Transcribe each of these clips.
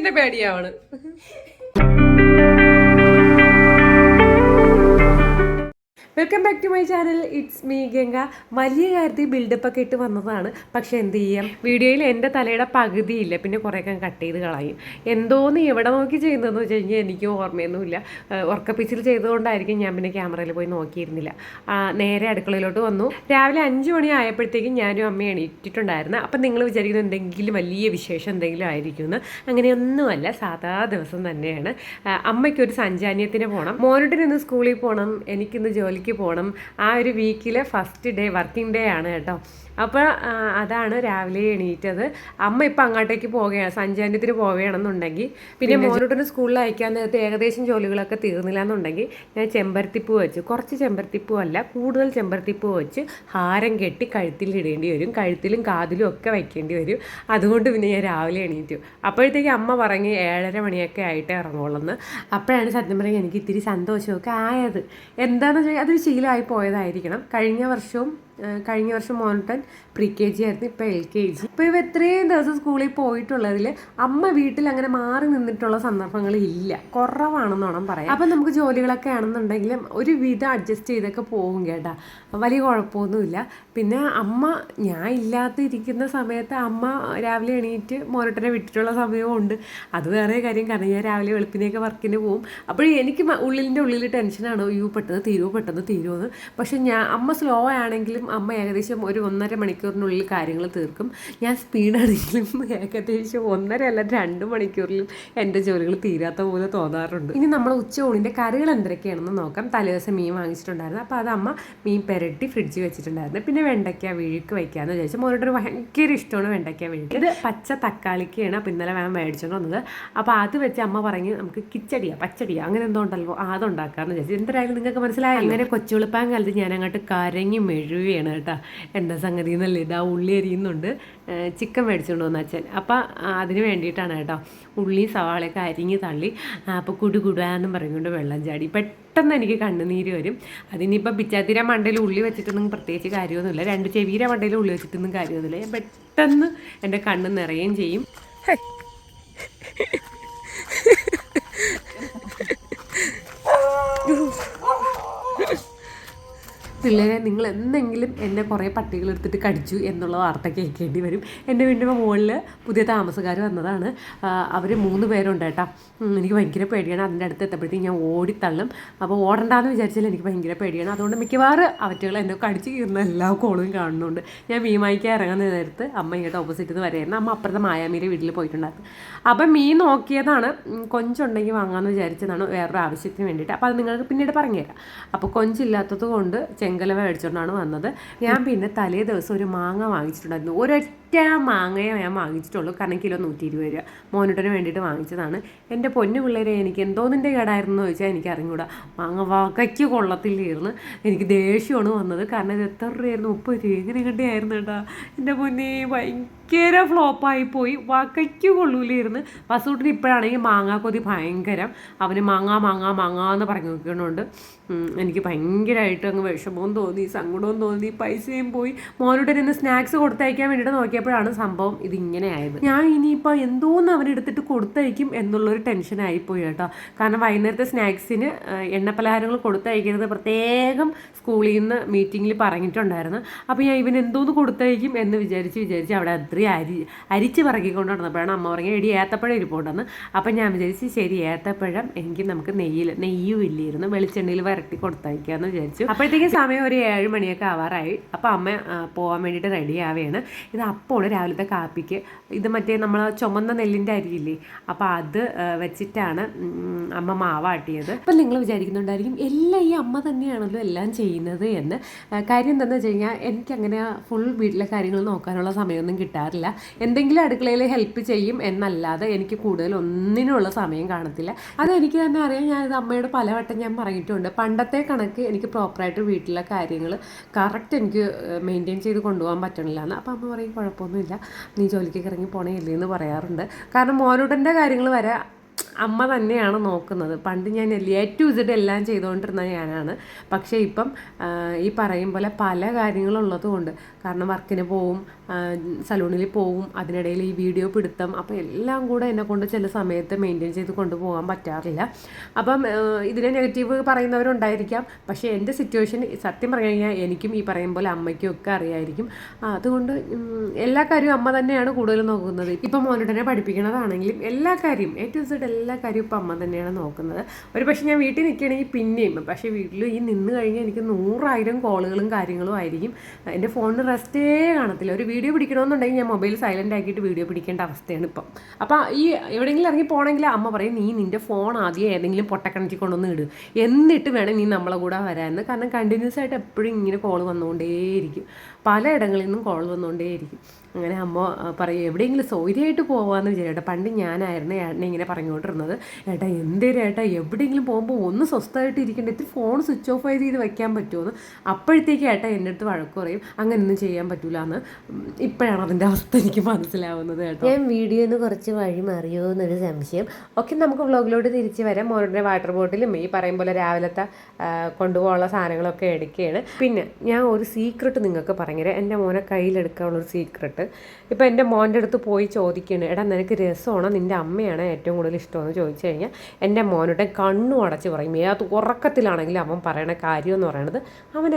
തന്നെ പേടിയാവണ്. Welcome back to my channel. It's me Ganga. വലിയ കാര്യത്തിൽ ബിൽഡപ്പൊക്കെ ഇട്ട് വന്നതാണ്. പക്ഷെ എന്ത് ചെയ്യാം, വീഡിയോയിൽ എൻ്റെ തലയുടെ പകുതിയില്ല, പിന്നെ കുറേയൊക്കെ കട്ട് ചെയ്ത് കളയും. എന്തോന്ന് എവിടെ നോക്കി ചെയ്യുന്നതെന്ന് വെച്ച് കഴിഞ്ഞാൽ എനിക്ക് ഓർമ്മയൊന്നുമില്ല. ഉറക്കപ്പിച്ചിൽ ചെയ്തുകൊണ്ടായിരിക്കും ഞാൻ പിന്നെ ക്യാമറയിൽ പോയി നോക്കിയിരുന്നില്ല. നേരെ അടുക്കളയിലോട്ട് വന്നു. രാവിലെ 5 മണി ആയപ്പോഴത്തേക്കും ഞാനും അമ്മയും എണീറ്റിട്ടുണ്ടായിരുന്നു. അപ്പം നിങ്ങൾ വിചാരിക്കുന്നത് എന്തെങ്കിലും വലിയ വിശേഷം എന്തെങ്കിലും ആയിരിക്കുമെന്ന്. അങ്ങനെയൊന്നുമല്ല, സാധാ ദിവസം തന്നെയാണ്. അമ്മയ്ക്കൊരു സഞ്ചാന്യത്തിന് പോകണം, മോനോട്ടിന് സ്കൂളിൽ പോകണം, എനിക്കിന്ന് ജോലിക്ക് പോകണം. ആ ഒരു വീക്കിലെ ഫസ്റ്റ് ഡേ, വർക്കിംഗ് ഡേ ആണ് കേട്ടോ. അപ്പോൾ അതാണ് രാവിലെ എണീറ്റത്. അമ്മ ഇപ്പം അങ്ങോട്ടേക്ക് പോവുകയാണ്, സഞ്ചാരത്തിന് പോവുകയാണെന്നുണ്ടെങ്കിൽ. പിന്നെ മോനോട്ടിന് സ്കൂളിൽ അയക്കാൻ നേരത്തെ ഏകദേശം ജോലികളൊക്കെ തീർന്നില്ല എന്നുണ്ടെങ്കിൽ ഞാൻ ചെമ്പരത്തിപ്പൂ വെച്ച്, കുറച്ച് ചെമ്പരത്തിപ്പൂ അല്ല, കൂടുതൽ ചെമ്പരത്തിപ്പൂ വെച്ച് ഹാരം കെട്ടി കഴുത്തിൽ ഇടേണ്ടി വരും, കഴുത്തിലും കാതിലും ഒക്കെ വയ്ക്കേണ്ടി വരും. അതുകൊണ്ട് പിന്നെ ഞാൻ രാവിലെ എണീറ്റു. അപ്പോഴത്തേക്ക് അമ്മ പറഞ്ഞ് 7:30 മണിയൊക്കെ ആയിട്ടേ ഇറങ്ങുള്ളൂ. അപ്പോഴാണ് സത്യം പറഞ്ഞാൽ എനിക്ക് ഇത്തിരി സന്തോഷമൊക്കെ ആയത്. എന്താണെന്ന് വെച്ചാൽ അതൊരു ശീലമായി പോയതായിരിക്കണം. കഴിഞ്ഞ വർഷം മോനോട്ടൻ pre-KG ആയിരുന്നു, ഇപ്പോൾ LKG. ഇപ്പോൾ ഇവ എത്രയും ദിവസം സ്കൂളിൽ പോയിട്ടുള്ളതിൽ അമ്മ വീട്ടിൽ അങ്ങനെ മാറി നിന്നിട്ടുള്ള സന്ദർഭങ്ങൾ ഇല്ല, കുറവാണെന്ന് വേണം പറയാം. അപ്പം നമുക്ക് ജോലികളൊക്കെ ആണെന്നുണ്ടെങ്കിലും ഒരു വിധം അഡ്ജസ്റ്റ് ചെയ്തൊക്കെ പോകും കേട്ടോ, വലിയ കുഴപ്പമൊന്നുമില്ല. പിന്നെ അമ്മ ഞാൻ ഇല്ലാതിരിക്കുന്ന സമയത്ത് അമ്മ രാവിലെ എണീറ്റ് മോനോട്ടനെ വിട്ടിട്ടുള്ള സമയവും ഉണ്ട്. അത് വേറെ കാര്യം, കാരണം ഞാൻ രാവിലെ വെളുപ്പിനെയൊക്കെ വർക്കിന് പോകും. അപ്പോൾ എനിക്ക് ഉള്ളിൽ ടെൻഷനാണ്, പെട്ടെന്ന് തീരുമെന്ന്. പക്ഷെ അമ്മ സ്ലോ ആണെങ്കിലും അമ്മ ഏകദേശം ഒരു 1.5 മണിക്കൂറിനുള്ളിൽ കാര്യങ്ങൾ തീർക്കും. ഞാൻ സ്പീഡാണെങ്കിലും ഏകദേശം 1.5 അല്ല 2 മണിക്കൂറിലും എൻ്റെ ജോലികൾ തീരാത്ത പോലെ തോന്നാറുണ്ട്. ഇനി നമ്മൾ ഉച്ചയൂണിൻ്റെ കറികൾ എന്തൊക്കെയാണെന്ന് നോക്കാം. തലേദിവസം മീൻ വാങ്ങിച്ചിട്ടുണ്ടായിരുന്നു, അപ്പോൾ അത് അമ്മ മീൻ പെരട്ടി ഫ്രിഡ്ജിൽ വെച്ചിട്ടുണ്ടായിരുന്നു. പിന്നെ വെണ്ടയ്ക്ക വിഴുക്ക് വയ്ക്കാമെന്ന് വിചാരിച്ചു. മോനോട്ടൊരു ഭയങ്കര ഇഷ്ടമാണ് വെണ്ടയ്ക്ക വിഴുക്ക്. ഇത് പച്ച തക്കാളിക്കാണ്, അപ്പോൾ ഇന്നലെ ഞാൻ മേടിച്ചുകൊണ്ട് വന്നത്. അപ്പോൾ അത് വെച്ച് അമ്മ പറഞ്ഞ് നമുക്ക് പച്ചടിയാ അങ്ങനെ എന്തോ ഉണ്ടല്ലോ, അതുണ്ടാക്കാമെന്ന് വിചാരിച്ചു. എന്തായാലും നിങ്ങൾക്ക് മനസ്സിലായി. അങ്ങനെ കൊച്ചുവെളുപ്പാൻ കാലത്ത് ഞാൻ അങ്ങോട്ട് കരങ്ങി മെഴുകയാണ് കേട്ടോ. എന്താ സംഗതി എന്നല്ലേ, ഇതാ ഉള്ളി അരിയുന്നുണ്ട്. ചിക്കൻ മേടിച്ചുകൊണ്ട് വന്ന അച്ഛൻ, അപ്പം അതിന് വേണ്ടിയിട്ടാണ് കേട്ടോ. ഉള്ളി സവാളയൊക്കെ അരിഞ്ഞ് തള്ളി, അപ്പോൾ കുടുകുടാന്നും പറഞ്ഞുകൊണ്ട് വെള്ളം ചാടി. പെട്ടെന്ന് എനിക്ക് കണ്ണുനീര് വരും. അതിനിപ്പോൾ പിച്ചാത്തിര മണ്ടയിൽ ഉള്ളി വെച്ചിട്ടൊന്നും പ്രത്യേകിച്ച് കാര്യമൊന്നുമില്ല, 2 ചെവീര മണ്ടയിൽ ഉള്ളി വെച്ചിട്ടൊന്നും കാര്യമൊന്നുമില്ല. ഞാൻ പെട്ടെന്ന് എൻ്റെ കണ്ണ് നിറയുകയും ചെയ്യും. പിള്ളേരെ, നിങ്ങൾ എന്തെങ്കിലും എന്നെ കുറേ പട്ടികൾ എടുത്തിട്ട് കടിച്ചു എന്നുള്ള വാർത്ത കേൾക്കേണ്ടി വരും. എൻ്റെ വീടിൻ്റെ മുകളിൽ പുതിയ താമസക്കാർ വന്നതാണ്. അവർ 3 പേരുണ്ട് കേട്ടോ. എനിക്ക് ഭയങ്കര പേടിയാണ്. അതിൻ്റെ അടുത്ത് എത്തപ്പോഴത്തേക്കും ഞാൻ ഓടിത്തള്ളും. അപ്പോൾ ഓടണ്ടാന്ന് വിചാരിച്ചാൽ എനിക്ക് ഭയങ്കര പേടിയാണ്. അതുകൊണ്ട് മിക്കവാറും അവറ്റകൾ എന്നെ കടിച്ച് കീറുന്ന എല്ലാ കോളും കാണുന്നുണ്ട്. ഞാൻ മീൻ വാങ്ങിക്കാൻ ഇറങ്ങുന്ന നേരത്ത് അമ്മ ഇങ്ങോട്ട് ഓപ്പോസിറ്റ് നിന്ന് വരെയായിരുന്നു. അമ്മ അപ്പുറത്തെ മായാമീരെ വീട്ടിൽ പോയിട്ടുണ്ടായിരുന്നു. അപ്പം മീൻ നോക്കിയതാണ്, കൊഞ്ചുണ്ടെങ്കിൽ വാങ്ങാമെന്ന് വിചാരിച്ചതാണ് വേറൊരു ആവശ്യത്തിന് വേണ്ടിയിട്ട്. അപ്പോൾ അത് നിങ്ങൾക്ക് പിന്നീട് പറഞ്ഞുതരാം. അപ്പോൾ കൊഞ്ചില്ലാത്തത് കൊണ്ട് ചെങ്കലവ മേടിച്ചുകൊണ്ടാണ് വന്നത്. ഞാൻ പിന്നെ തലേ ദിവസം ഒരു മാങ്ങ വാങ്ങിച്ചിട്ടുണ്ടായിരുന്നു. ഒരൊറ്റ മാങ്ങയെ ഞാൻ വാങ്ങിച്ചിട്ടുള്ളൂ, കാരണം കിലോ 120 രൂപ. മോനോട്ടിന് വേണ്ടിയിട്ട് വാങ്ങിച്ചതാണ്. എൻ്റെ പൊന്നു പിള്ളേരെ, എനിക്ക് എന്തോന്നിൻ്റെ കേടായിരുന്നു എന്ന് ചോദിച്ചാൽ എനിക്ക് അറിഞ്ഞൂടാ. മാങ്ങ വകയ്ക്ക് കൊള്ളത്തില്ലായിരുന്നു. എനിക്ക് ദേഷ്യമാണ് വന്നത്, കാരണം ഇത് എത്ര രൂപയായിരുന്നു, 30 രൂപ എങ്ങനെ കിട്ടിയായിരുന്നു കേട്ടോ. എൻ്റെ പൊന്നെ ഭയങ്കര ഫ്ലോപ്പായിപ്പോയി, വകയ്ക്ക് കൊള്ളൂലായിരുന്നു. വസൂട്ടിന് ഇപ്പോഴാണെങ്കിൽ മാങ്ങാക്കൊതി ഭയങ്കരം. അവന് മാങ്ങ എന്ന് പറഞ്ഞു നോക്കുന്നുണ്ട്. എനിക്ക് ഭയങ്കരമായിട്ട് അങ്ങ് വിഷമവും തോന്നി, സങ്കടവും തോന്നി, പൈസയും പോയി. മോനോട്ടിന് ഇന്ന് സ്നാക്സ് കൊടുത്തയക്കാൻ വേണ്ടിയിട്ട് നോക്കിയപ്പോഴാണ് സംഭവം ഇതിങ്ങനെ ആയത്. ഞാൻ ഇനിയിപ്പോൾ എന്തോന്ന് അവനെടുത്തിട്ട് കൊടുത്തയക്കും എന്നുള്ളൊരു ടെൻഷനായിപ്പോയി കേട്ടോ. കാരണം വൈകുന്നേരത്തെ സ്നാക്സിന് എണ്ണപ്പലഹാരങ്ങൾ കൊടുത്തയക്കുന്നത് പ്രത്യേകം സ്കൂളിൽ നിന്ന് മീറ്റിങ്ങിൽ പറഞ്ഞിട്ടുണ്ടായിരുന്നു. അപ്പോൾ ഞാൻ ഇവൻ എന്തോന്ന് കൊടുത്തയക്കും എന്ന് വിചാരിച്ച് അവിടെ അത്രയും അരിച്ച് പറക്കിക്കൊണ്ട് നടന്നപ്പോഴാണ് അമ്മ പറഞ്ഞ എടി ഏത്തപ്പഴം ഇരിപ്പുണ്ടെന്ന്. അപ്പം ഞാൻ വിചാരിച്ച് ശരി, ഏത്തപ്പഴം എനിക്ക് നമുക്ക് നെയ്യും ഇല്ലായിരുന്നു, വെളിച്ചെണ്ണയിൽ വരട്ടി കൊടുത്തയക്കാമെന്ന് വിചാരിച്ചു. അപ്പോഴത്തേക്കും സമയം ഒരു 7 മണിയൊക്കെ ആവാറായി. അപ്പോൾ അമ്മ പോകാൻ വേണ്ടിയിട്ട് റെഡി ആവുകയാണ്. ഇത് അപ്പോൾ രാവിലത്തെ കാപ്പിക്ക് ഇത് മറ്റേ നമ്മൾ ചുമന്ന നെല്ലിൻ്റെ അരിയില്ലേ, അപ്പോൾ അത് വെച്ചിട്ടാണ് അമ്മ മാവാട്ടിയത്. അപ്പം നിങ്ങൾ വിചാരിക്കുന്നുണ്ടായിരിക്കും എല്ലാം ഈ അമ്മ തന്നെയാണല്ലോ എല്ലാം ചെയ്യുന്നത് എന്ന്. കാര്യം എന്താണെന്ന് വെച്ച് കഴിഞ്ഞാൽ എനിക്കങ്ങനെ ഫുൾ വീട്ടിലെ കാര്യങ്ങൾ നോക്കാനുള്ള സമയമൊന്നും കിട്ടാറില്ല. എന്തെങ്കിലും അടുക്കളയിൽ ഹെൽപ്പ് ചെയ്യും എന്നല്ലാതെ എനിക്ക് കൂടുതൽ ഒന്നിനുള്ള സമയം കാണത്തില്ല. അതെനിക്ക് തന്നെ അറിയാം. ഞാനിത് അമ്മയോട് പലവട്ടം ഞാൻ പറഞ്ഞിട്ടുണ്ട്. പണ്ടത്തെ കണക്ക് എനിക്ക് പ്രോപ്പറായിട്ട് വീട്ടിലെ കാര്യങ്ങൾ കറക്റ്റ് എനിക്ക് മെയിൻറ്റെയിൻ ചെയ്ത് കൊണ്ടുപോകാൻ പറ്റണില്ല എന്ന്. അപ്പോൾ അമ്മ പറയും കുഴപ്പമൊന്നുമില്ല, നീ ജോലിക്കൊക്കെ ഇറങ്ങി പോണേ ഇല്ലേ എന്ന് പറയാറുണ്ട്. കാരണം മോനോട്ടൻ്റെ കാര്യങ്ങൾ വരെ അമ്മ തന്നെയാണ് നോക്കുന്നത്. പണ്ട് ഞാൻ A to Z എല്ലാം ചെയ്തുകൊണ്ടിരുന്ന ഞാനാണ്. പക്ഷേ ഇപ്പം ഈ പറയും പോലെ പല കാര്യങ്ങളുള്ളത് കൊണ്ട്, കാരണം വർക്കിന് പോവും, സലൂണിൽ പോവും, അതിനിടയിൽ ഈ വീഡിയോ പിടുത്തം, അപ്പോൾ എല്ലാം കൂടെ എന്നെ കൊണ്ട് ചില സമയത്ത് മെയിൻറ്റെയിൻ ചെയ്ത് കൊണ്ടുപോകാൻ പറ്റാറില്ല. അപ്പം ഇതിനെ നെഗറ്റീവ് പറയുന്നവരുണ്ടായിരിക്കാം, പക്ഷേ എൻ്റെ സിറ്റുവേഷൻ സത്യം പറഞ്ഞു കഴിഞ്ഞാൽ എനിക്കും ഈ പറയും പോലെ അമ്മയ്ക്കും ഒക്കെ അറിയായിരിക്കും. അതുകൊണ്ട് എല്ലാ കാര്യവും അമ്മ തന്നെയാണ് കൂടുതൽ നോക്കുന്നത്. ഇപ്പം മോനുടനെ പഠിപ്പിക്കണതാണെങ്കിലും എല്ലാ കാര്യവും A to Z എല്ലാ കാര്യവും ഇപ്പം അമ്മ തന്നെയാണ് നോക്കുന്നത്. ഒരു പക്ഷേ ഞാൻ വീട്ടിൽ നിൽക്കുകയാണെങ്കിൽ പിന്നെയും, പക്ഷേ വീട്ടിൽ ഈ നിന്ന് കഴിഞ്ഞാൽ എനിക്ക് 100,000 കോളുകളും കാര്യങ്ങളും ആയിരിക്കും. എൻ്റെ ഫോണിന് റെസ്റ്റേ കാണത്തില്ല. ഒരു വീഡിയോ പിടിക്കണമെന്നുണ്ടെങ്കിൽ ഞാൻ മൊബൈൽ സൈലൻ്റ് ആക്കിയിട്ട് വീഡിയോ പിടിക്കേണ്ട അവസ്ഥയാണ് ഇപ്പം. അപ്പോൾ ഈ എവിടെയെങ്കിലും ഇറങ്ങി പോകണമെങ്കിൽ അമ്മ പറയും, നീ നിൻ്റെ ഫോൺ ആദ്യം ഏതെങ്കിലും പൊട്ടക്കിണറ്റിൽ കൊണ്ടൊന്ന് ഇട്, എന്നിട്ട് വേണം നീ നമ്മളെ കൂടെ വരാമെന്ന്. കാരണം കണ്ടിന്യൂസ് ആയിട്ട് എപ്പോഴും ഇങ്ങനെ കോൾ വന്നുകൊണ്ടേയിരിക്കും, പലയിടങ്ങളിൽ നിന്നും കോൾ വന്നുകൊണ്ടേയിരിക്കും. അങ്ങനെ അമ്മ പറയും, എവിടെയെങ്കിലും സൗകര്യമായിട്ട് പോകാമെന്ന് വിചാരിക്കട്ടെ. പണ്ട് ഞാനായിരുന്നു ഏട്ടനെ ഇങ്ങനെ പറഞ്ഞുകൊണ്ടിരുന്നത്, ഏട്ടാ എന്തേലും ഏട്ടാ എവിടെയെങ്കിലും പോകുമ്പോൾ ഒന്ന് സ്വസ്ഥമായിട്ട് ഇരിക്കേണ്ട, ഇത്തിരി ഫോൺ സ്വിച്ച് ഓഫ് ചെയ്ത് വെക്കാൻ പറ്റുമോ? അപ്പോഴത്തേക്ക് ഏട്ടാ എൻ്റെ അടുത്ത് വഴക്ക് പറയും, അങ്ങനെയൊന്നും ചെയ്യാൻ പറ്റൂല എന്ന്. ഇപ്പോഴാണ് അതിൻ്റെ അവസ്ഥ എനിക്ക് മനസ്സിലാവുന്നത് കേട്ടോ. ഞാൻ വീഡിയോന്ന് കുറച്ച് വഴി മാറിയോ എന്നൊരു സംശയം. ഓക്കെ, നമുക്ക് വ്ളോഗിലോട്ട് തിരിച്ച് വരാം. മോരുടെ വാട്ടർ ബോട്ടിലും ഈ പറയും പോലെ രാവിലത്തെ കൊണ്ടുപോകാനുള്ള സാധനങ്ങളൊക്കെ എടുക്കുകയാണ്. പിന്നെ ഞാൻ ഒരു സീക്രട്ട് നിങ്ങൾക്ക് പറഞ്ഞുതരാം, എൻ്റെ മോനെ കയ്യിലെടുക്കാനുള്ളൊരു സീക്രട്ട്. ഇപ്പോൾ എൻ്റെ മോൻ്റെ അടുത്ത് പോയി ചോദിക്കുകയാണ്, എടാ നിനക്ക് രസമാണോ നിൻ്റെ അമ്മയാണ് ഏറ്റവും കൂടുതൽ ഇഷ്ടമെന്ന് ചോദിച്ചു കഴിഞ്ഞാൽ എൻ്റെ മോനുടെ കണ്ണും അടച്ച് പറയും. ഏത് ഉറക്കത്തിലാണെങ്കിലും അവൻ പറയണ കാര്യം എന്ന് പറയുന്നത്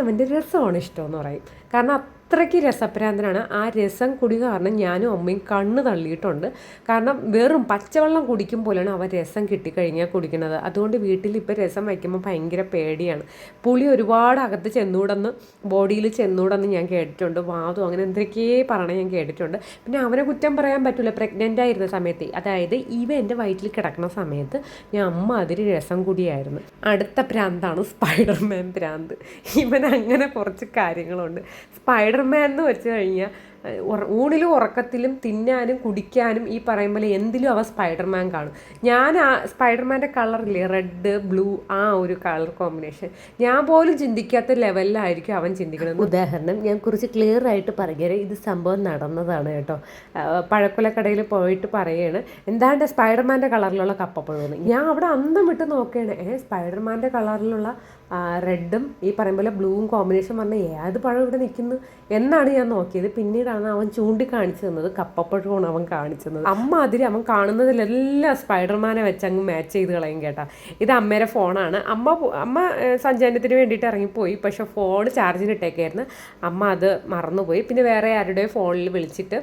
അവൻ്റെ രസമാണ് ഇഷ്ടമെന്ന് പറയും. കാരണം അത്രയ്ക്ക് രസഭ്രാന്തനാണ്. ആ രസം കുടി കാരണം ഞാനും അമ്മയും കണ്ണ് തള്ളിയിട്ടുണ്ട്. കാരണം വെറും പച്ചവെള്ളം കുടിക്കും പോലെയാണ് അവൻ രസം കിട്ടിക്കഴിഞ്ഞാൽ കുടിക്കുന്നത്. അതുകൊണ്ട് വീട്ടിൽ ഇപ്പോൾ രസം വയ്ക്കുമ്പോൾ ഭയങ്കര പേടിയാണ്. പുളി ഒരുപാട് അകത്ത് ചെന്നൂടെന്ന്, ബോഡിയിൽ ചെന്നൂടെന്ന് ഞാൻ കേട്ടിട്ടുണ്ട്. വാതും അങ്ങനെ എന്തൊക്കെയേ പറയണേ ഞാൻ കേട്ടിട്ടുണ്ട്. പിന്നെ അവനെ കുറ്റം പറയാൻ പറ്റില്ല. പ്രഗ്നൻ്റ് ആയിരുന്ന സമയത്ത്, അതായത് ഇവ എൻ്റെ വയറ്റിൽ കിടക്കുന്ന സമയത്ത് ഞാൻ അമ്മ അതിൽ രസം കുടിയായിരുന്നു. അടുത്ത ഭ്രാന്താണ് സ്പൈഡർമാൻ ഭ്രാന്ത്. ഇവൻ അങ്ങനെ കുറച്ച് കാര്യങ്ങളുണ്ട്. സ്പൈഡർമാൻ എന്ന് വെച്ച് കഴിഞ്ഞാൽ ഊണിലും ഉറക്കത്തിലും തിന്നാനും കുടിക്കാനും ഈ പറയും പോലെ എന്തിലും അവ സ്പൈഡർമാൻ കാണും. ഞാൻ ആ സ്പൈഡർമാൻ്റെ കളറില്ലേ, റെഡ് ബ്ലൂ, ആ ഒരു കളർ കോമ്പിനേഷൻ ഞാൻ പോലും ചിന്തിക്കാത്ത ലെവലിലായിരിക്കും അവൻ ചിന്തിക്കുന്നത്. ഉദാഹരണം ഞാൻ കുറച്ച് ക്ലിയർ ആയിട്ട് പറഞ്ഞുതരാം. ഇത് സംഭവം നടന്നതാണ് കേട്ടോ. പഴക്കുലക്കടയിൽ പോയിട്ട് പറയുകയാണ്, എന്താണ്ട് സ്പൈഡർമാൻ്റെ കളറിലുള്ള കപ്പപ്പഴമെന്ന്. ഞാൻ അവിടെ അന്തം വിട്ട് നോക്കുകയാണ്, സ്പൈഡർമാൻ്റെ കളറിലുള്ള റെഡും ഈ പറയുമ്പോൾ ബ്ലൂവും കോമ്പിനേഷൻ പറഞ്ഞാൽ ഏത് പഴം ഇവിടെ നിൽക്കുന്നു എന്നാണ് ഞാൻ നോക്കിയത്. പിന്നീടാണ് അവൻ ചൂണ്ടിക്കാണിച്ചു തന്നത് കപ്പപ്പഴമാണ് അവൻ കാണിച്ചത്. അമ്മ അതിൽ അവൻ കാണുന്നതിലെല്ലാം സ്പൈഡർമാനെ വെച്ച് അങ്ങ് മാച്ച് ചെയ്ത് കളയും കേട്ടാ. ഇത് അമ്മയുടെ ഫോണാണ്. അമ്മ സഞ്ചാരത്തിന് വേണ്ടിയിട്ട് ഇറങ്ങിപ്പോയി, പക്ഷെ ഫോൺ ചാർജിനിട്ടേക്കായിരുന്നു. അമ്മ അത് മറന്നുപോയി. പിന്നെ വേറെ ആരുടെയോ ഫോണിൽ വിളിച്ചിട്ട്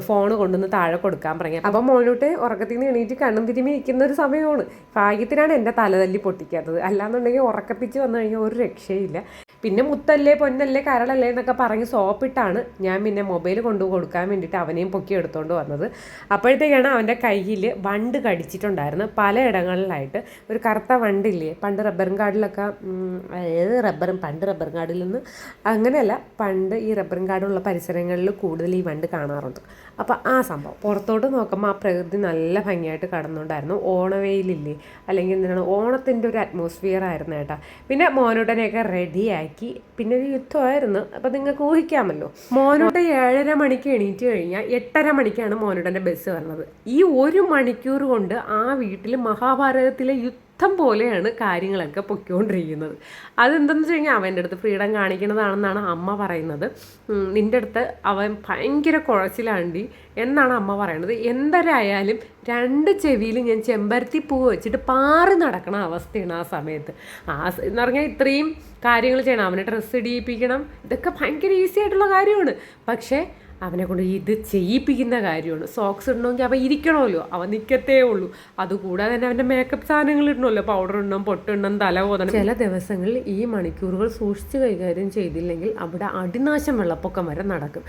ഫോൺ കൊണ്ടുവന്ന് താഴെ കൊടുക്കാൻ പറഞ്ഞു. അപ്പം മോനോട്ട് ഉറക്കത്തിൽ നിന്ന് എണീറ്റ് കണ്ണും തിരുമ്മി നിൽക്കുന്ന ഒരു സമയമാണ്. ഭാഗ്യത്തിനാണ് എൻ്റെ തലതല്ലി പൊട്ടിക്കാത്തത്. അല്ലാന്നുണ്ടെങ്കിൽ ഉറക്കപ്പിച്ച് വന്നു കഴിഞ്ഞാൽ ഒരു രക്ഷയില്ല. പിന്നെ മുത്തല്ലേ പൊന്നല്ലേ കരളല്ലേ എന്നൊക്കെ പറഞ്ഞ് സോപ്പിട്ടാണ് ഞാൻ പിന്നെ മൊബൈൽ കൊണ്ടു കൊടുക്കാൻ വേണ്ടിയിട്ട് അവനെയും പൊക്കി എടുത്തുകൊണ്ട് വന്നത്. അപ്പോഴത്തേക്കാണ് അവൻ്റെ കയ്യിൽ വണ്ട് കടിച്ചിട്ടുണ്ടായിരുന്നു പലയിടങ്ങളിലായിട്ട്. ഒരു കറുത്ത വണ്ടില്ലേ, പണ്ട് റബ്ബർ കാർഡിലൊക്കെ, പണ്ട് റബ്ബർ കാർഡിൽ നിന്ന് അങ്ങനെയല്ല, പണ്ട് ഈ റബ്ബർ കാർഡുള്ള പരിസരങ്ങളിൽ കൂടുതൽ ഈ വണ്ട് കാണാറുണ്ട്. അപ്പോൾ ആ സംഭവം പുറത്തോട്ട് നോക്കുമ്പോൾ ആ പ്രകൃതി നല്ല ഭംഗിയായിട്ട് കടന്നുണ്ടായിരുന്നു. ഓണവെയിലില്ലേ, അല്ലെങ്കിൽ എന്താണ് ഓണത്തിൻ്റെ ഒരു അറ്റ്മോസ്ഫിയർ ആയിരുന്നു കേട്ടോ. പിന്നെ മോനുടനെയൊക്കെ റെഡിയാക്കി. പിന്നെ ഒരു യുദ്ധമായിരുന്നു. അപ്പം നിങ്ങൾക്ക് ഊഹിക്കാമല്ലോ. മോനുട്ട 7:30 മണിക്ക് എണീറ്റ് കഴിഞ്ഞാൽ 8:30 മണിക്കാണ് മോനുടൻ്റെ ബസ് വരുന്നത്. ഈ 1 മണിക്കൂർ കൊണ്ട് ആ വീട്ടിൽ മഹാഭാരതത്തിലെ യുദ്ധം പോലെയാണ് കാര്യങ്ങളൊക്കെ പൊയ്ക്കൊണ്ടിരിക്കുന്നത്. അതെന്തെന്ന് വെച്ച് കഴിഞ്ഞാൽ അവൻ്റെ അടുത്ത് ഫ്രീഡം കാണിക്കുന്നതാണെന്നാണ് അമ്മ പറയുന്നത്. നിൻ്റെ അടുത്ത് അവൻ ഭയങ്കര കുഴച്ചിലാണ്ടി എന്നാണ് അമ്മ പറയുന്നത്. എന്തരായാലും 2 ചെവിയിൽ ഞാൻ ചെമ്പരത്തി പൂ വെച്ചിട്ട് പാറി നടക്കണ അവസ്ഥയാണ് ആ സമയത്ത്. എന്ന് പറഞ്ഞാൽ ഇത്രയും കാര്യങ്ങൾ ചെയ്യണം, അവനെ ഡ്രസ്സ് ഇടിയിപ്പിക്കണം, ഇതൊക്കെ ഭയങ്കര ഈസി ആയിട്ടുള്ള കാര്യമാണ്. പക്ഷേ അവനെ കൊണ്ട് ഇത് ചെയ്യിപ്പിക്കുന്ന കാര്യമാണ്. സോക്സ് ഇടണമെങ്കിൽ അവൻ ഇരിക്കണമല്ലോ, അവൻ നിൽക്കത്തേ ഉള്ളൂ. അതുകൂടാതെ തന്നെ അവൻ്റെ മേക്കപ്പ് സാധനങ്ങൾ ഇടണമല്ലോ, പൗഡർ ഇടണം, പൊട്ടിടണം, തല പോതണം. ചില ദിവസങ്ങളിൽ ഈ മണിക്കൂറുകൾ സൂക്ഷിച്ച് കൈകാര്യം ചെയ്തില്ലെങ്കിൽ അവിടെ അടിനാശം വെള്ളപ്പൊക്കം വരെ നടക്കും.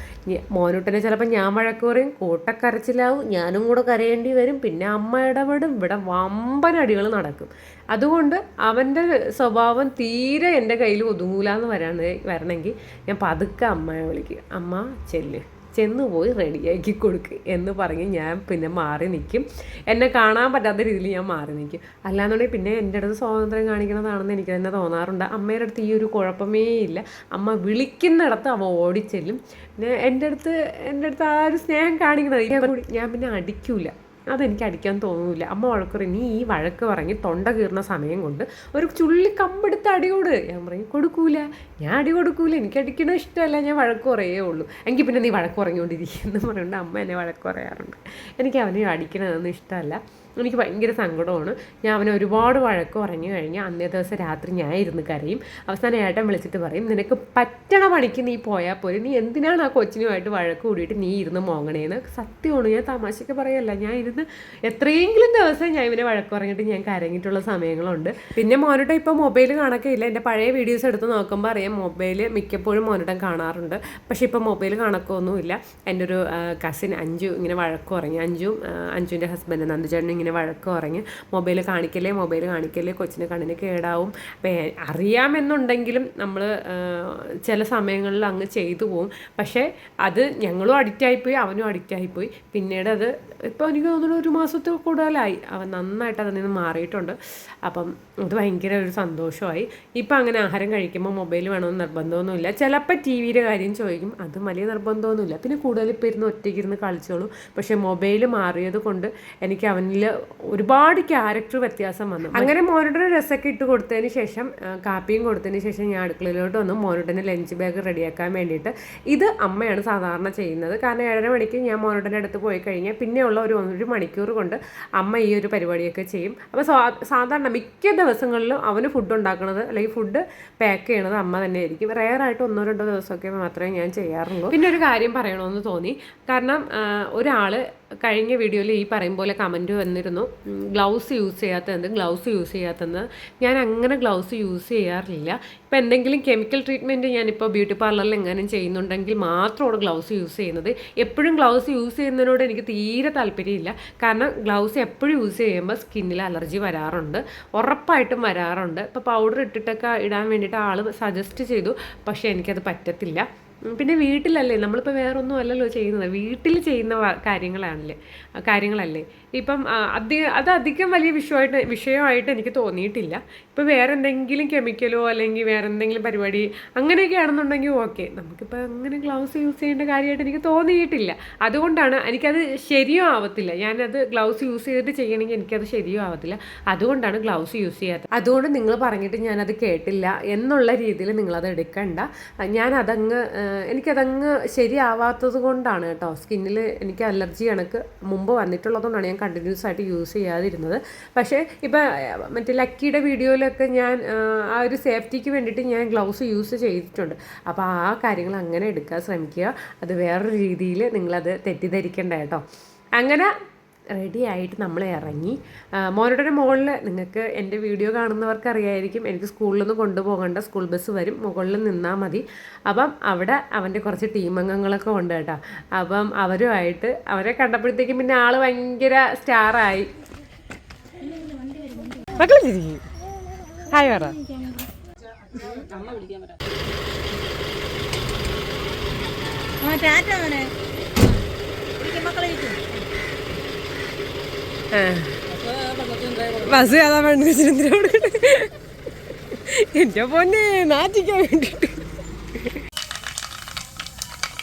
മോനൂട്ടനെ ചിലപ്പോൾ ഞാൻ വഴക്ക് പറയും, കൂട്ടക്കരച്ചിലാവും, ഞാനും കൂടെ കരയേണ്ടി വരും. പിന്നെ അമ്മ ഇടപെടും, ഇവിടെ വമ്പൻ അടികൾ നടക്കും. അതുകൊണ്ട് അവൻ്റെ സ്വഭാവം തീരെ എൻ്റെ കയ്യിൽ ഒതുങ്ങൂലെന്ന് വരണമെങ്കിൽ ഞാൻ പതുക്കെ അമ്മയെ വിളിക്കും, അമ്മ ചെന്ന് പോയി റെഡിയാക്കി കൊടുക്കുക എന്ന് പറഞ്ഞ് ഞാൻ പിന്നെ മാറി നിൽക്കും. എന്നെ കാണാൻ പറ്റാത്ത രീതിയിൽ ഞാൻ മാറി നിൽക്കും. അല്ലാന്നുണ്ടെങ്കിൽ പിന്നെ എൻ്റെ അടുത്ത് സ്വാതന്ത്ര്യം കാണിക്കുന്നതാണെന്ന് എനിക്ക് തന്നെ തോന്നാറുണ്ട്. അമ്മയുടെ അടുത്ത് ഈ ഒരു കുഴപ്പമേ ഇല്ല. അമ്മ വിളിക്കുന്നിടത്ത് അവ ഓടിച്ചെല്ലും. പിന്നെ എൻ്റെ അടുത്ത് ആ ഒരു സ്നേഹം കാണിക്കുന്നത് ഞാൻ പിന്നെ അടിക്കൂല. അതെനിക്ക് അടിക്കാൻ തോന്നില്ല. അമ്മ വഴക്ക് പറയും, നീ ഈ വഴക്ക് പറഞ്ഞ് തൊണ്ട കീറുന്ന സമയം കൊണ്ട് ഒരു ചുള്ളി കമ്പെടുത്ത് അടി കൊടു. ഞാൻ പറയും കൊടുക്കൂല, ഞാൻ അടി കൊടുക്കൂല, എനിക്ക് അടിക്കണ ഇഷ്ടമല്ല, ഞാൻ വഴക്ക് പറയേ ഉള്ളൂ. എങ്കിൽ പിന്നെ നീ വഴക്ക് പറഞ്ഞുകൊണ്ടിരിക്കുന്നു പറയുന്നുണ്ട്. അമ്മ എന്നെ വഴക്ക് പറയാറുണ്ട്. എനിക്ക് അവനെ അടിക്കണതൊന്നും ഇഷ്ടമല്ല. എനിക്ക് ഭയങ്കര സങ്കടമാണ്. ഞാൻ അവനെ ഒരുപാട് വഴക്ക് പറഞ്ഞു കഴിഞ്ഞാൽ അന്നേ ദിവസം രാത്രി ഞാൻ ഇരുന്ന് കരയും. അവസാനം ഏട്ടൻ വിളിച്ചിട്ട് പറയും, നിനക്ക് പറ്റണ പണിക്ക് നീ പോയാൽ പോലും നീ എന്തിനാണ് ആ കൊച്ചിനുമായിട്ട് വഴക്ക് കൂടിയിട്ട് നീ ഇരുന്ന് മോങ്ങണേന്ന്. സത്യമാണ്, ഞാൻ തമാശയ്ക്ക് പറയല്ല. ഞാൻ ഇരുന്ന് എത്രയെങ്കിലും ദിവസം ഞാൻ ഇവനെ വഴക്ക് പറഞ്ഞിട്ട് ഞാൻ കരങ്ങിയിട്ടുള്ള സമയങ്ങളുണ്ട്. പിന്നെ മോനോട്ടം ഇപ്പോൾ മൊബൈൽ കാണൊക്കെ ഇല്ല. എൻ്റെ പഴയ വീഡിയോസ് എടുത്ത് നോക്കുമ്പോൾ അറിയാം മൊബൈൽ മിക്കപ്പോഴും മോനോട്ടം കാണാറുണ്ട്. പക്ഷേ ഇപ്പോൾ മൊബൈൽ കണക്കൊന്നുമില്ല. എൻ്റെ ഒരു കസിൻ അഞ്ജു ഇങ്ങനെ വഴക്ക് പറഞ്ഞു. അഞ്ജുവിൻ്റെ ഹസ്ബൻഡ് നന്ദുചേട്ടൻ ഇങ്ങനെ വഴക്ക് പറഞ്ഞ് മൊബൈൽ കാണിക്കല്ലേ, കൊച്ചിന് കണ്ണിന് കേടാവും. അപ്പം അറിയാമെന്നുണ്ടെങ്കിലും നമ്മൾ ചില സമയങ്ങളിൽ അങ്ങ് ചെയ്തു പോവും. പക്ഷേ അത് ഞങ്ങളും അഡിക്റ്റായിപ്പോയി, അവനും അഡിക്റ്റായിപ്പോയി. പിന്നീട് അത് ഇപ്പോൾ എനിക്ക് തോന്നുന്നു 1 മാസത്തിൽ കൂടുതലായി അവൻ നന്നായിട്ട് അതിൽ നിന്ന് മാറിയിട്ടുണ്ട്. അപ്പം അത് ഭയങ്കര ഒരു സന്തോഷമായി. ഇപ്പം അങ്ങനെ ആഹാരം കഴിക്കുമ്പോൾ മൊബൈൽ വേണമെന്ന് നിർബന്ധമൊന്നുമില്ല. ചിലപ്പോൾ ടി വിയുടെ കാര്യം ചോദിക്കും, അത് വലിയ നിർബന്ധമൊന്നുമില്ല. പിന്നെ കൂടുതൽ ഇപ്പോൾ ഇരുന്ന് ഒറ്റയ്ക്കിരുന്ന് കളിച്ചോളൂ. പക്ഷേ മൊബൈൽ മാറിയത് കൊണ്ട് എനിക്ക് അവനിൽ ഒരുപാട് ക്യാരക്ടർ വ്യത്യാസം വന്നു. അങ്ങനെ മോനുടെ രസമൊക്കെ ഇട്ട് കൊടുത്തതിന് ശേഷം കാപ്പിയും കൊടുത്തതിന് ശേഷം ഞാൻ അടുക്കളയിലോട്ട് വന്നു മോനുടനെ ലഞ്ച് ബാഗ് റെഡിയാക്കാൻ വേണ്ടിയിട്ട്. ഇത് അമ്മയാണ് സാധാരണ ചെയ്യുന്നത്. കാരണം 7:30 മണിക്ക് ഞാൻ മോനുടൻ്റെ അടുത്ത് പോയി കഴിഞ്ഞാൽ പിന്നെയുള്ള ഒരു മണിക്കൂർ കൊണ്ട് അമ്മ ഈ ഒരു പരിപാടിയൊക്കെ ചെയ്യും. അപ്പോൾ സാധാരണ മിക്ക ദിവസങ്ങളിലും അവന് ഫുഡ് ഉണ്ടാക്കുന്നത് അല്ലെങ്കിൽ ഫുഡ് പാക്ക് ചെയ്യണത് അമ്മ തന്നെ ആയിരിക്കും. റെയറായിട്ട് 1-2 ദിവസമൊക്കെ മാത്രമേ ഞാൻ ചെയ്യാറുള്ളൂ. പിന്നെ ഒരു കാര്യം പറയണമെന്ന് തോന്നി. കാരണം ഒരാൾ കഴിഞ്ഞ വീഡിയോയിൽ ഈ പറയും പോലെ കമൻറ്റ് വന്നിരുന്നു, ഗ്ലൗസ് യൂസ് ചെയ്യാത്തതെന്ന്. ഞാൻ അങ്ങനെ ഗ്ലൗസ് യൂസ് ചെയ്യാറില്ല. ഇപ്പോൾ എന്തെങ്കിലും കെമിക്കൽ ട്രീറ്റ്മെൻറ്റ് ഞാനിപ്പോൾ ബ്യൂട്ടി പാർലറിൽ എങ്ങാനും ചെയ്യുന്നുണ്ടെങ്കിൽ മാത്രമാണ് ഗ്ലൗസ് യൂസ് ചെയ്യുന്നത്. എപ്പോഴും ഗ്ലൗസ് യൂസ് ചെയ്യുന്നതിനോട് എനിക്ക് തീരെ താല്പര്യമില്ല. കാരണം ഗ്ലൗസ് എപ്പോഴും യൂസ് ചെയ്യുമ്പോൾ സ്കിന്നിൽ അലർജി വരാറുണ്ട്, ഉറപ്പായിട്ടും വരാറുണ്ട്. ഇപ്പോൾ പൗഡർ ഇട്ടിട്ടൊക്കെ ഇടാൻ വേണ്ടിയിട്ട് ആൾ സജസ്റ്റ് ചെയ്തു, പക്ഷേ എനിക്കത് പറ്റത്തില്ല. പിന്നെ വീട്ടിലല്ലേ, നമ്മളിപ്പോൾ വേറൊന്നും അല്ലല്ലോ ചെയ്യുന്നത്, വീട്ടിൽ ചെയ്യുന്ന കാര്യങ്ങളല്ലേ. ഇപ്പം അത് അധികം വലിയ വിഷയമായിട്ട് എനിക്ക് തോന്നിയിട്ടില്ല. ഇപ്പോൾ വേറെ എന്തെങ്കിലും കെമിക്കലോ അല്ലെങ്കിൽ വേറെ എന്തെങ്കിലും പരിപാടി അങ്ങനെയൊക്കെ ആണെന്നുണ്ടെങ്കിൽ ഓക്കെ, നമുക്കിപ്പോൾ അങ്ങനെ ഗ്ലൗസ് യൂസ് ചെയ്യേണ്ട കാര്യമായിട്ട് എനിക്ക് തോന്നിയിട്ടില്ല. അതുകൊണ്ടാണ് എനിക്കത് ശരിയോ ആവത്തില്ല. ഞാനത് ഗ്ലൗസ് യൂസ് ചെയ്തിട്ട് ചെയ്യണമെങ്കിൽ എനിക്കത് ശരിയോ ആവത്തില്ല. അതുകൊണ്ടാണ് ഗ്ലൗസ് യൂസ് ചെയ്യാത്തത്. അതുകൊണ്ട് നിങ്ങൾ പറഞ്ഞിട്ട് ഞാനത് കേട്ടില്ല എന്നുള്ള രീതിയിൽ നിങ്ങളത് എടുക്കണ്ട. എനിക്കതങ്ങ് ശരിയാവാത്തത് കൊണ്ടാണ് കേട്ടോ. സ്കിന്നിൽ എനിക്ക് അലർജി കണക്ക് മുമ്പ് വന്നിട്ടുള്ളതുകൊണ്ടാണ് ഞാൻ കണ്ടിന്യൂസ് ആയിട്ട് യൂസ് ചെയ്യാതിരുന്നത്. പക്ഷേ ഇപ്പം മറ്റേ ലക്കിയുടെ വീഡിയോയിലൊക്കെ ഞാൻ ആ ഒരു സേഫ്റ്റിക്ക് വേണ്ടിയിട്ട് ഞാൻ ഗ്ലൗസ് യൂസ് ചെയ്തിട്ടുണ്ട്. അപ്പോൾ ആ കാര്യങ്ങൾ അങ്ങനെ എടുക്കാൻ ശ്രമിക്കുക. അത് വേറൊരു രീതിയിൽ നിങ്ങളത് തെറ്റിദ്ധരിക്കേണ്ട കേട്ടോ. അങ്ങനെ റെഡി ആയിട്ട് നമ്മൾ ഇറങ്ങി. മോനുടെ മുകളിൽ നിങ്ങൾക്ക് എൻ്റെ വീഡിയോ കാണുന്നവർക്ക് അറിയായിരിക്കും, എനിക്ക് സ്കൂളിലൊന്നും കൊണ്ടുപോകേണ്ട, സ്കൂൾ ബസ് വരും, മുകളിൽ നിന്നാൽ മതി. അപ്പം അവിടെ അവൻ്റെ കുറച്ച് ടീം അംഗങ്ങളൊക്കെ ഉണ്ട് കേട്ടോ. അപ്പം അവരുമായിട്ട് അവരെ കണ്ടപ്പോഴത്തേക്കും പിന്നെ ആൾ ഭയങ്കര സ്റ്റാറായി. ഹായ് പറ. ബസ് ഏതാ വേണ്ട എൻ്റെ പൊന്നെ നാറ്റിക്കാൻ വേണ്ടിയിട്ട്.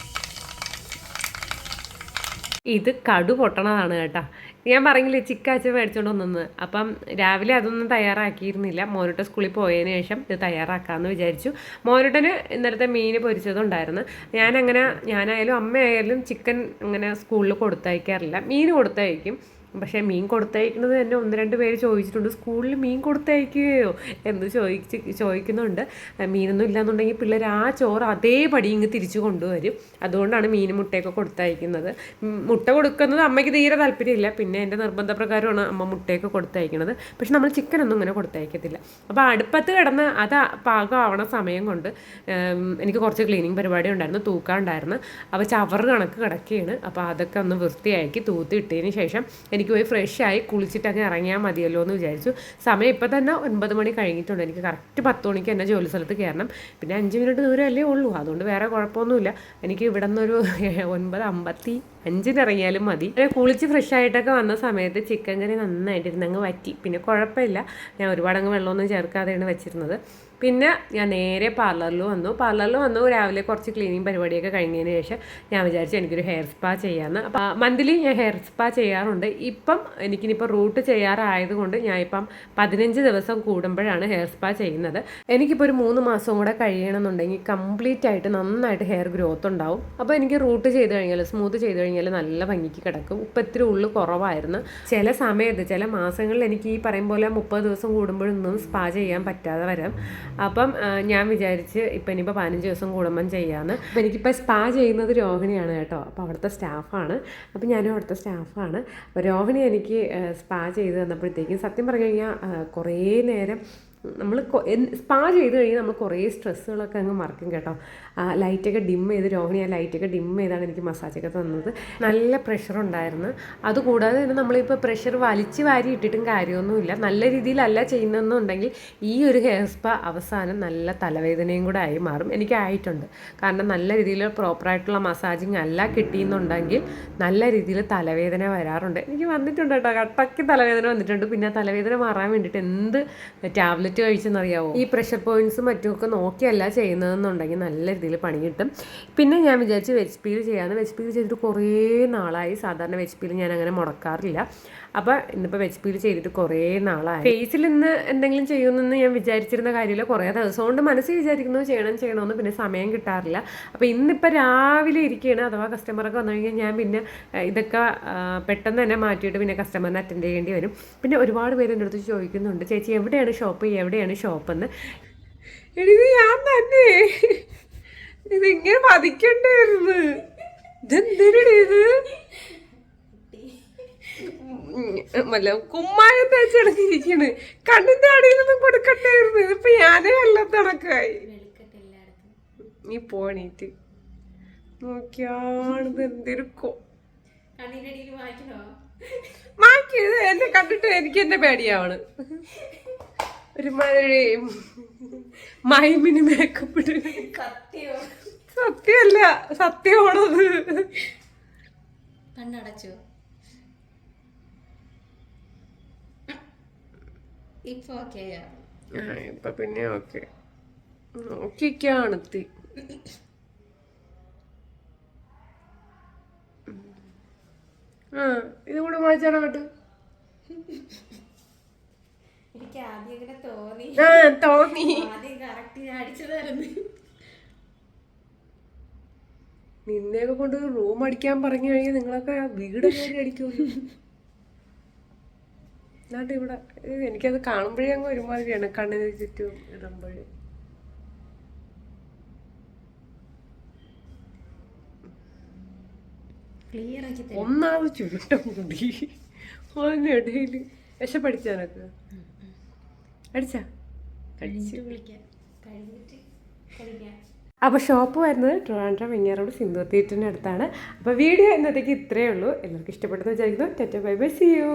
ഇത് കടു പൊട്ടണതാണ് കേട്ടോ. ഞാൻ പറഞ്ഞില്ലേ ചിക്കാച്ച മേടിച്ചോണ്ട് വന്നെന്ന്. അപ്പം രാവിലെ അതൊന്നും തയ്യാറാക്കിയിരുന്നില്ല. മോനുട്ട സ്കൂളിൽ പോയതിന് ശേഷം ഇത് തയ്യാറാക്കാമെന്ന് വിചാരിച്ചു. മോനുട്ടന് ഇന്നലത്തെ മീൻ പൊരിച്ചതുണ്ടായിരുന്നു. ഞാനായാലും അമ്മയായാലും ചിക്കൻ അങ്ങനെ സ്കൂളിൽ കൊടുത്തയക്കാറില്ല. മീൻ കൊടുത്തയക്കും. പക്ഷേ മീൻ കൊടുത്തയക്കുന്നത് തന്നെ 1-2 പേര് ചോദിച്ചിട്ടുണ്ട്, സ്കൂളിൽ മീൻ കൊടുത്തയക്കുകയോ എന്ന് ചോദിക്കുന്നുണ്ട്. മീനൊന്നും ഇല്ലയെന്നുണ്ടെങ്കിൽ പിള്ളേർ ആ ചോറ് അതേപടി ഇങ്ങ് തിരിച്ചു കൊണ്ടുവരും. അതുകൊണ്ടാണ് മീൻ മുട്ടയൊക്കെ കൊടുത്തയക്കുന്നത്. മുട്ട കൊടുക്കുന്നത് അമ്മയ്ക്ക് തീരെ താല്പര്യമില്ല. പിന്നെ എൻ്റെ നിർബന്ധപ്രകാരമാണ് അമ്മ മുട്ടയൊക്കെ കൊടുത്തയക്കുന്നത്. പക്ഷെ നമ്മൾ ചിക്കനൊന്നും ഇങ്ങനെ കൊടുത്തയക്കത്തില്ല. അപ്പോൾ അടുപ്പത്ത് കിടന്ന് അത് പാകമാവണ സമയം കൊണ്ട് എനിക്ക് കുറച്ച് ക്ലീനിങ് പരിപാടി ഉണ്ടായിരുന്നു, തൂക്കാനുണ്ടായിരുന്നു. അപ്പോൾ ചവറ് കണക്ക് കിടക്കുകയാണ്. അപ്പോൾ അതൊക്കെ ഒന്ന് വൃത്തിയാക്കി തൂത്തിട്ടതിന് ശേഷം എനിക്ക് പോയി ഫ്രഷായി കുളിച്ചിട്ടങ്ങ് ഇറങ്ങിയാൽ മതിയല്ലോ എന്ന് വിചാരിച്ചു. സമയം ഇപ്പം തന്നെ 9 മണി കഴിഞ്ഞിട്ടുണ്ട്. എനിക്ക് കറക്റ്റ് 10 മണിക്ക് തന്നെ ജോലി സ്ഥലത്ത് കയറണം. പിന്നെ 5 മിനിറ്റ് ദൂരമല്ലേ ഉള്ളൂ, അതുകൊണ്ട് വേറെ കുഴപ്പമൊന്നുമില്ല. എനിക്ക് ഇവിടെ നിന്നൊരു 9:50 5-ന് ഇറങ്ങിയാലും മതി. കുളിച്ച് ഫ്രഷ് ആയിട്ടൊക്കെ വന്ന സമയത്ത് ചിക്കൻ കറി നന്നായിട്ടിരുന്ന് അങ്ങ് വറ്റി. പിന്നെ കുഴപ്പമില്ല, ഞാൻ ഒരുപാടങ്ങ് വെള്ളമൊന്നും ചേർക്കാതെയാണ് വെച്ചിരുന്നത്. പിന്നെ ഞാൻ നേരെ പാർലറിൽ വന്നു. രാവിലെ കുറച്ച് ക്ലീനിങ് പരിപാടിയൊക്കെ കഴിഞ്ഞതിന് ശേഷം ഞാൻ വിചാരിച്ചു എനിക്കൊരു ഹെയർ സ്പാ ചെയ്യാമെന്ന്. അപ്പോൾ മന്ത്ലി ഞാൻ ഹെയർ സ്പാ ചെയ്യാറുണ്ട്. ഇപ്പം എനിക്കിനിപ്പോൾ റൂട്ട് ചെയ്യാറായതുകൊണ്ട് ഞാൻ ഇപ്പം 15 ദിവസം കൂടുമ്പോഴാണ് ഹെയർ സ്പാ ചെയ്യുന്നത്. എനിക്കിപ്പോൾ ഒരു 3 മാസം കൂടെ കഴിയണമെന്നുണ്ടെങ്കിൽ കംപ്ലീറ്റ് ആയിട്ട് നന്നായിട്ട് ഹെയർ ഗ്രോത്ത് ഉണ്ടാവും. അപ്പോൾ എനിക്ക് റൂട്ട് ചെയ്ത് കഴിഞ്ഞാൽ, സ്മൂത്ത് ചെയ്ത് കഴിഞ്ഞാൽ നല്ല ഭംഗിക്ക് കിടക്കും. ഇപ്പം ഇത്തിരി ഉള്ളു കുറവായിരുന്നു. ചില സമയത്ത് ചില മാസങ്ങളിൽ എനിക്ക് ഈ പറയും പോലെ 30 ദിവസം കൂടുമ്പോഴൊന്നും സ്പാ ചെയ്യാൻ പറ്റാതെ വരാം. അപ്പം ഞാൻ വിചാരിച്ച് ഇപ്പം ഇനിയിപ്പോൾ 15 ദിവസം കൂടുമ്പം ചെയ്യാമെന്ന്. അപ്പോൾ എനിക്കിപ്പോൾ സ്പാ ചെയ്യുന്നത് രോഹിണിയാണ് കേട്ടോ. അപ്പോൾ അവിടുത്തെ സ്റ്റാഫാണ്. അപ്പോൾ ഞാനും അവിടുത്തെ സ്റ്റാഫാണ്. അപ്പോൾ രോഹിണി എനിക്ക് സ്പാ ചെയ്ത് തന്നപ്പോഴത്തേക്കും സത്യം പറഞ്ഞു കഴിഞ്ഞാൽ കുറേ നേരം നമ്മൾ സ്പാ ചെയ്ത് കഴിഞ്ഞാൽ നമ്മൾ കുറേ സ്ട്രെസ്സുകളൊക്കെ അങ്ങ് മറക്കും കേട്ടോ. ലൈറ്റൊക്കെ ഡിം ചെയ്ത് രോഹിണി ആ ലൈറ്റൊക്കെ ഡിം ചെയ്താണ് എനിക്ക് മസാജൊക്കെ തന്നത്. നല്ല പ്രഷറുണ്ടായിരുന്നു. അതുകൂടാതെ തന്നെ നമ്മളിപ്പോൾ പ്രഷർ വലിച്ച് വാരി ഇട്ടിട്ടും കാര്യമൊന്നുമില്ല. നല്ല രീതിയിലല്ല ചെയ്യുന്നതെന്നുണ്ടെങ്കിൽ ഈ ഒരു ഹെയർ സ്പാ അവസാനം നല്ല തലവേദനയും കൂടെ ആയി മാറും. എനിക്കായിട്ടുണ്ട്. കാരണം നല്ല രീതിയിൽ പ്രോപ്പറായിട്ടുള്ള മസാജിങ് അല്ല കിട്ടിയെന്നുണ്ടെങ്കിൽ നല്ല രീതിയിൽ തലവേദന വരാറുണ്ട്. എനിക്ക് വന്നിട്ടുണ്ട് കേട്ടോ, കട്ടയ്ക്ക് തലവേദന വന്നിട്ടുണ്ട്. പിന്നെ തലവേദന മാറാൻ വേണ്ടിയിട്ട് എന്ത് ടാബ്ലറ്റ് കഴിച്ചെന്നറിയാവോ? ഈ പ്രഷർ പോയിന്റ്സും മറ്റുമൊക്കെ നോക്കിയല്ല ചെയ്യുന്നതെന്നുണ്ടെങ്കിൽ നല്ല രീതിയിൽ പണി കിട്ടും. പിന്നെ ഞാൻ വിചാരിച്ച് വെജ് പീൽ ചെയ്യാമെന്ന്. വെജ് പീൽ ചെയ്തിട്ട് കുറേ നാളായി. സാധാരണ വെജ് പീൽ ഞാൻ അങ്ങനെ മുടക്കാറില്ല. അപ്പോൾ ഇന്നിപ്പോൾ വെജ് പീൽ ചെയ്തിട്ട് കുറേ നാളായി. ഫേസിൽ ഇന്ന് എന്തെങ്കിലും ചെയ്യുമെന്ന് ഞാൻ വിചാരിച്ചിരുന്ന കാര്യമില്ല. കുറേ ദിവസം കൊണ്ട് മനസ്സിൽ വിചാരിക്കുന്നു ചെയ്യണമെന്ന്, പിന്നെ സമയം കിട്ടാറില്ല. അപ്പോൾ ഇന്നിപ്പോൾ രാവിലെ ഇരിക്കുകയാണ്. അഥവാ കസ്റ്റമറൊക്കെ വന്നു കഴിഞ്ഞാൽ ഞാൻ പിന്നെ ഇതൊക്കെ പെട്ടെന്ന് തന്നെ മാറ്റിയിട്ട് പിന്നെ കസ്റ്റമറിനെ അറ്റൻഡ് ചെയ്യേണ്ടി വരും. പിന്നെ ഒരുപാട് പേര് എൻ്റെ അടുത്ത് ചോദിക്കുന്നുണ്ട്, ചേച്ചി എവിടെയാണ് ഷോപ്പെന്ന്. എടി ഞാൻ തന്നെ ഇതിങ്ങനെ പതിക്കണ്ടായിരുന്നു. ഇതെന്തിനടി ഇത് മല്ല കുമ്മായം തേച്ചിടക്കിരിക്കണ്. കണ്ണിന്റെ അടിയിലൊന്നും കൊടുക്കണ്ടായിരുന്നു. ഇതിപ്പോ ഞാനേ അല്ലാത്തണക്കായി. നീ പോണീറ്റ് നോക്കിയാണിത് എന്തിരിക്കോ മാക്കിയത് എന്നെ കണ്ടിട്ട് എനിക്ക് എന്നെ പേടിയാവണ്. ഒരുമാതിരി മൈമിന് മേക്കപ്പ് ഇട്ട് സത്യമല്ല, സത്യമാണത്. കണ്ണടച്ചോ? ഇപ്പൊ ഓക്കെയാ? ഇപ്പൊ പിന്നെ ഓക്കെ നോക്കിക്കാണെത്തി. ഇത് കൂടെ വായിച്ചാണോ കേട്ടോ? എനിക്ക് ആദ്യം ഇങ്ങനെ തോന്നി. ആദ്യം കറക്റ്റ് ഞാൻ അടിച്ചതായിരുന്നു. നിന്നെയൊക്കെ കൊണ്ട് റൂം അടിക്കാൻ പറഞ്ഞു കഴിഞ്ഞാൽ നിങ്ങളൊക്കെ വീട് അടിക്കുമല്ലോ. എന്നാണ്ട് ഇവിടെ എനിക്കത് കാണുമ്പോഴേ അങ്ങ് ഒരുമാതിരിയാണ് കണ്ണിന് ചുറ്റും ഇടുമ്പോഴേ. ക്ലിയർ ആക്കി ഒന്നാമത് ചുരുട്ടം കൂടി അതിനിടയിൽ വിശപ്പടിച്ചാനൊക്കെ അടിച്ചാ കഴിഞ്ഞിട്ട് വിളിക്കാം. കഴിഞ്ഞിട്ട് കളിക്കാം. അപ്പോൾ ഷോപ്പ് വരുന്നത് ട്രിവാൻഡ്രം വെങ്ങാറോഡ് സിന്ധു തിയേറ്ററിൻ്റെ അടുത്താണ്. അപ്പോൾ വീഡിയോ ഇന്നത്തേക്ക് ഇത്രയേ ഉള്ളൂ. എല്ലാവർക്കും ഇഷ്ടപ്പെട്ടെന്ന് വിചാരിക്കുന്നു. Tata bye bye, see U.